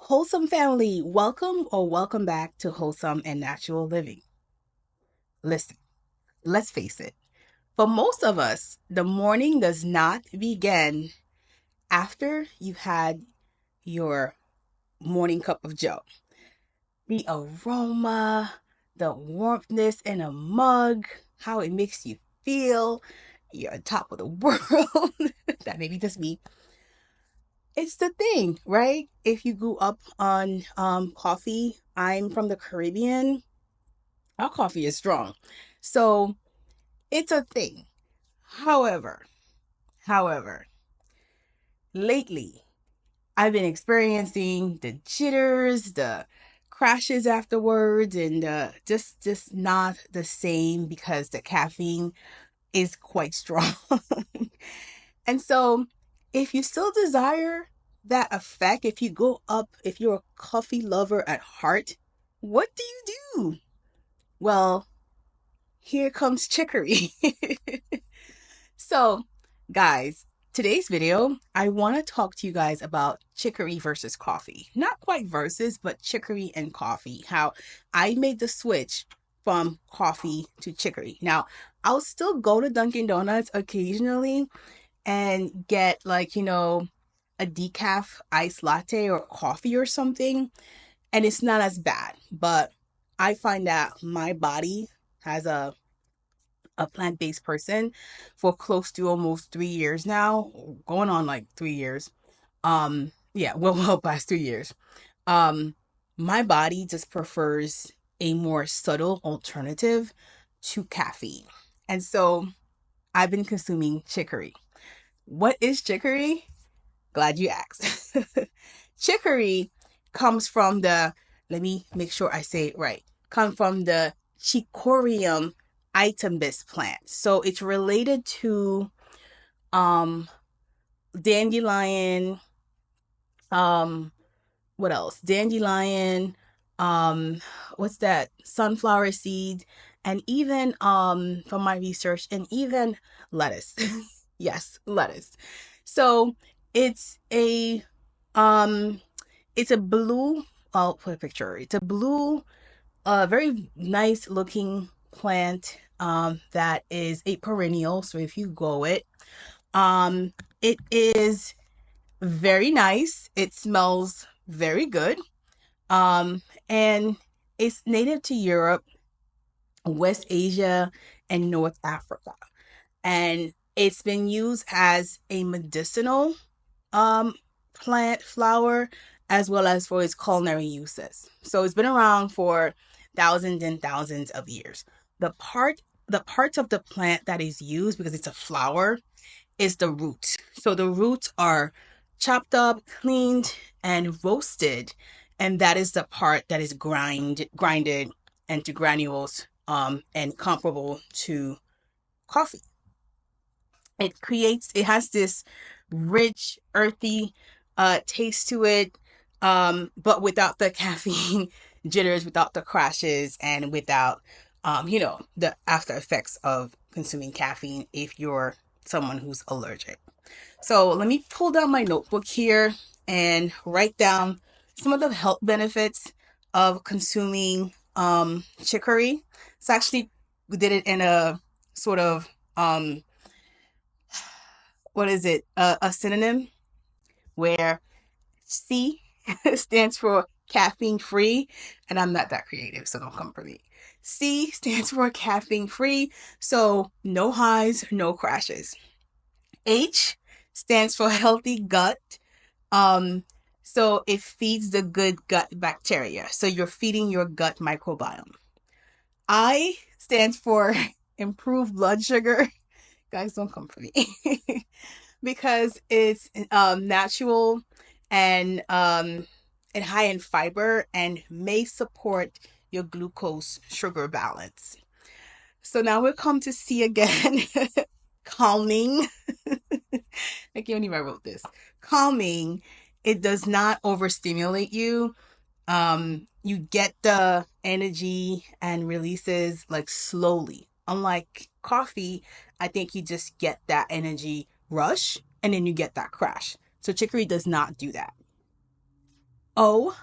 Wholesome family, welcome back to Wholesome and Natural Living. Listen, let's face it. For most of us, the morning does not begin after you've had your morning cup of joe. The aroma, the warmthness in a mug, how it makes you feel, you're on top of the world. That may be just me. It's the thing, right? If you grew up on coffee, I'm from the Caribbean. Our coffee is strong. So it's a thing. However, however, lately I've been experiencing the jitters, the crashes afterwards, and just not the same because the caffeine is quite strong. And so if you still desire that effect, if you go up, if you're a coffee lover at heart, what do you do? Well, here comes chicory. So, guys, today's video, I want to talk to you guys about chicory versus coffee. Not quite versus, but chicory and coffee. How I made the switch from coffee to chicory. Now, I'll still go to Dunkin' Donuts occasionally and get a decaf iced latte or coffee or something, and it's not as bad. But I find that my body has a plant-based person for close to almost 3 years now, going on like 3 years. Yeah, well past 3 years. Um, my body just prefers a more subtle alternative to caffeine. And so I've been consuming chicory. What is chicory? Glad you asked. Chicory comes from let me make sure I say it right, come from the Chicorium itambis plant. So it's related to um dandelion, um what else? Dandelion, um what's that? Sunflower seeds, and even from my research, and even lettuce. Yes, lettuce. So it's a um it's a blue, I'll put a picture. It's a blue, very nice looking plant that is a perennial. So if you grow it, um it is very nice. It smells very good. And it's native to Europe, West Asia, and North Africa. And it's been used as a medicinal um plant flower, as well as for its culinary uses. So it's been around for thousands and thousands of years. The parts of the plant that is used, because it's a flower, is the roots. So the roots are chopped up, cleaned, and roasted, and that is the part that is grinded into granules, and comparable to coffee. It has this rich, earthy taste to it, but without the caffeine jitters, without the crashes, and without the after effects of consuming caffeine if you're someone who's allergic. So let me pull down my notebook here and write down some of the health benefits of consuming chicory. So actually we did it in a sort of what is it? A synonym, where C stands for caffeine free, and I'm not that creative, so don't come for me. C stands for caffeine free, so no highs, no crashes. H stands for healthy gut. Um, so it feeds the good gut bacteria. So you're feeding your gut microbiome. I stands for improved blood sugar. Guys, don't come for me. Because it's natural, and high in fiber, and may support your glucose sugar balance. So now we'll come to C again. Calming. I can't believe I wrote this. Calming. It does not overstimulate you. You get the energy and releases like slowly. Unlike coffee, I think you just get that energy rush and then you get that crash. So chicory does not do that. O,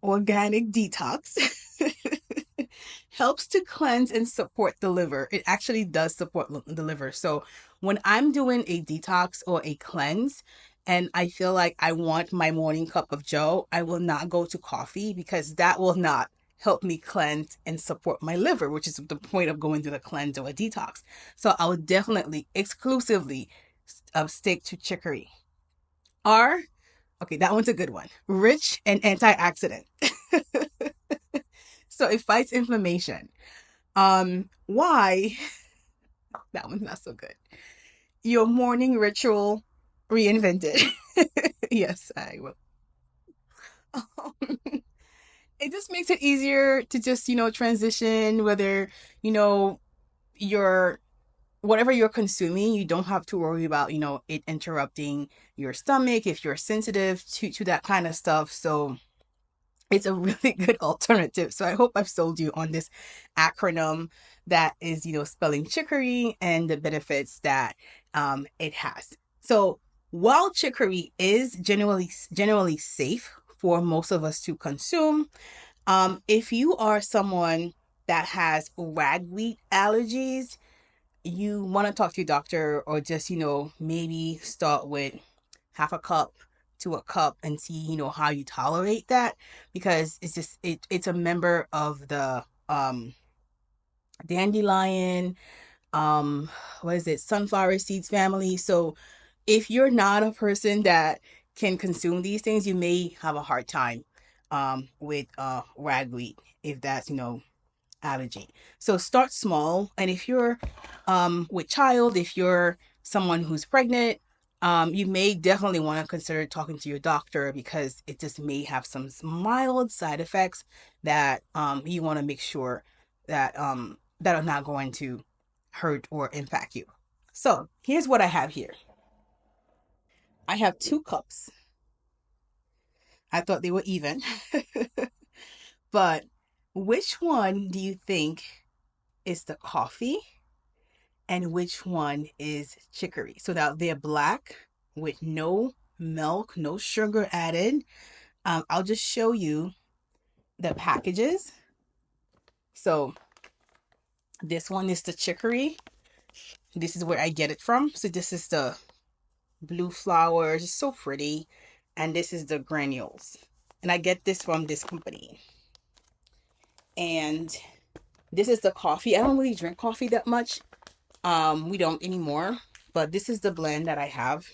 organic detox. Helps to cleanse and support the liver. It actually does support the liver. So when I'm doing a detox or a cleanse and I feel like I want my morning cup of joe, I will not go to coffee because that will not help me cleanse and support my liver, which is the point of going through the cleanse or a detox. So I would definitely exclusively stick to chicory. R, okay, that one's a good one. Rich and antioxidant. So it fights inflammation. Why? That one's not so good. Your morning ritual reinvented. Yes, I will. It just makes it easier to just, transition whether, you know, you're whatever you're consuming, you don't have to worry about, it interrupting your stomach if you're sensitive to that kind of stuff. So it's a really good alternative. So I hope I've sold you on this acronym that is, spelling chicory and the benefits that it has. So while chicory is generally safe for most of us to consume, if you are someone that has ragweed allergies, you want to talk to your doctor or just, maybe start with half a cup to a cup and see, how you tolerate that because it's a member of the dandelion, what is it, sunflower seeds family. So if you're not a person that can consume these things, you may have a hard time with ragweed if that's, allergy. So start small. And if you're with child, if you're someone who's pregnant, you may definitely want to consider talking to your doctor because it just may have some mild side effects that you want to make sure that are not going to hurt or impact you. So here's what I have here. I have 2 cups. I thought they were even. But which one do you think is the coffee and which one is chicory? So now they're black with no milk, no sugar added. I'll just show you the packages. So this one is the chicory. This is where I get it from. So this is the blue flowers. It's so pretty. And this is the granules. And I get this from this company. And this is the coffee. I don't really drink coffee that much. We don't anymore. But this is the blend that I have.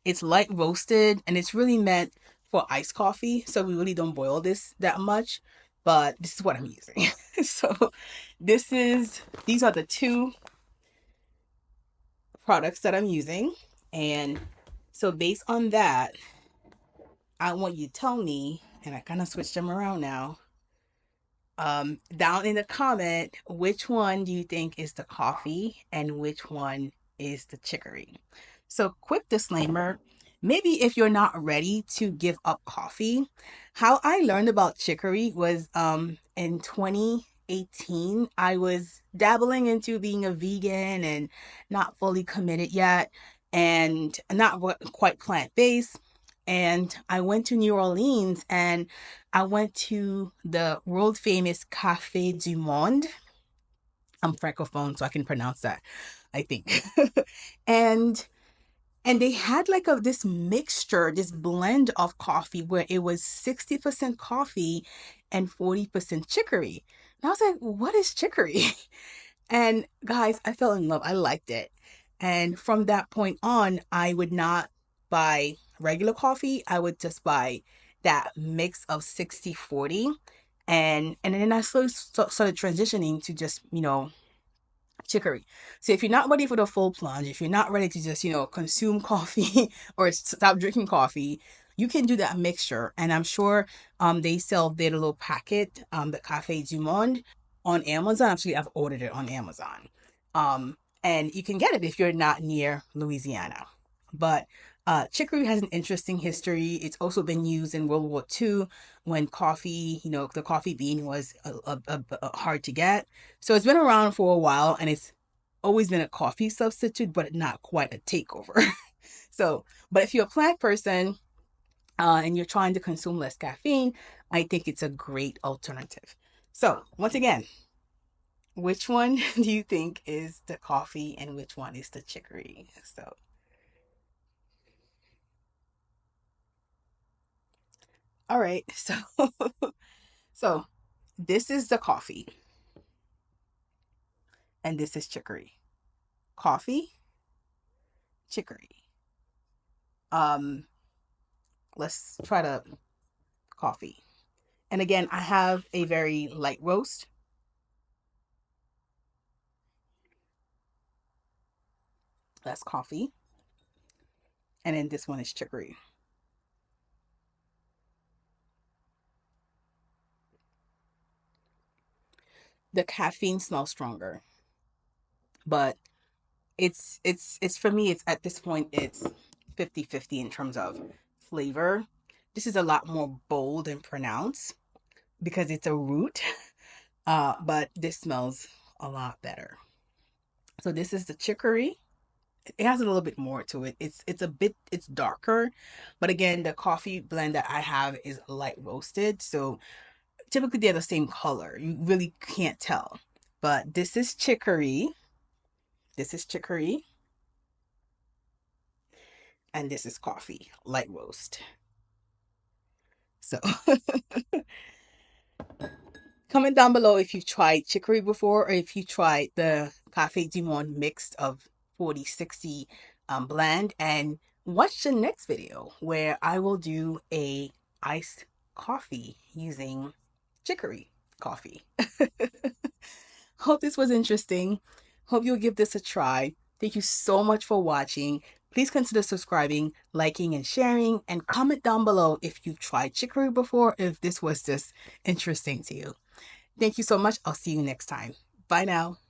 It's light roasted and it's really meant for iced coffee. So we really don't boil this that much. But this is what I'm using. So these are the 2 products that I'm using. And so based on that, I want you to tell me, and I kind of switched them around now, down in the comment, which one do you think is the coffee and which one is the chicory? So quick disclaimer, maybe if you're not ready to give up coffee, how I learned about chicory was in 2018. I was dabbling into being a vegan and not fully committed yet and not quite plant-based. And I went to New Orleans and I went to the world famous Café du Monde. I'm francophone, so I can pronounce that, I think. and and they had like this mixture, this blend of coffee where it was 60% coffee and 40% chicory. And I was like, what is chicory? And guys, I fell in love. I liked it. And from that point on, I would not buy regular coffee. I would just buy that mix of 60/40. And then I slowly started transitioning to just, chicory. So if you're not ready for the full plunge, if you're not ready to just, consume coffee or stop drinking coffee, you can do that mixture. And I'm sure they sell their little packet, the Café du Monde on Amazon. Actually, I've ordered it on Amazon. And you can get it if you're not near Louisiana. But chicory has an interesting history. It's also been used in World War II when coffee, the coffee bean was hard to get. So it's been around for a while and it's always been a coffee substitute, but not quite a takeover. So, but if you're a plant person, and you're trying to consume less caffeine, I think it's a great alternative. So, once again, which one do you think is the coffee and which one is the chicory? So, all right. So this is the coffee and this is chicory. Coffee, chicory. Um, let's try the coffee. And again, I have a very light roast. That's coffee. And then this one is chicory. The caffeine smells stronger, but it's for me, it's at this point it's 50-50 in terms of flavor. This is a lot more bold and pronounced because it's a root. But this smells a lot better. So this is the chicory. It has a little bit more to it. It's darker, but again, the coffee blend that I have is light roasted, so typically they're the same color. You really can't tell. But this is chicory. This is chicory, and this is coffee, light roast. So comment down below if you've tried chicory before or if you tried the Cafe du Monde mixed of 40-60 blend, and watch the next video where I will do a iced coffee using chicory coffee. Hope this was interesting. Hope you'll give this a try. Thank you so much for watching. Please consider subscribing, liking, and sharing, and comment down below if you've tried chicory before, if this was just interesting to you. Thank you so much. I'll see you next time. Bye now.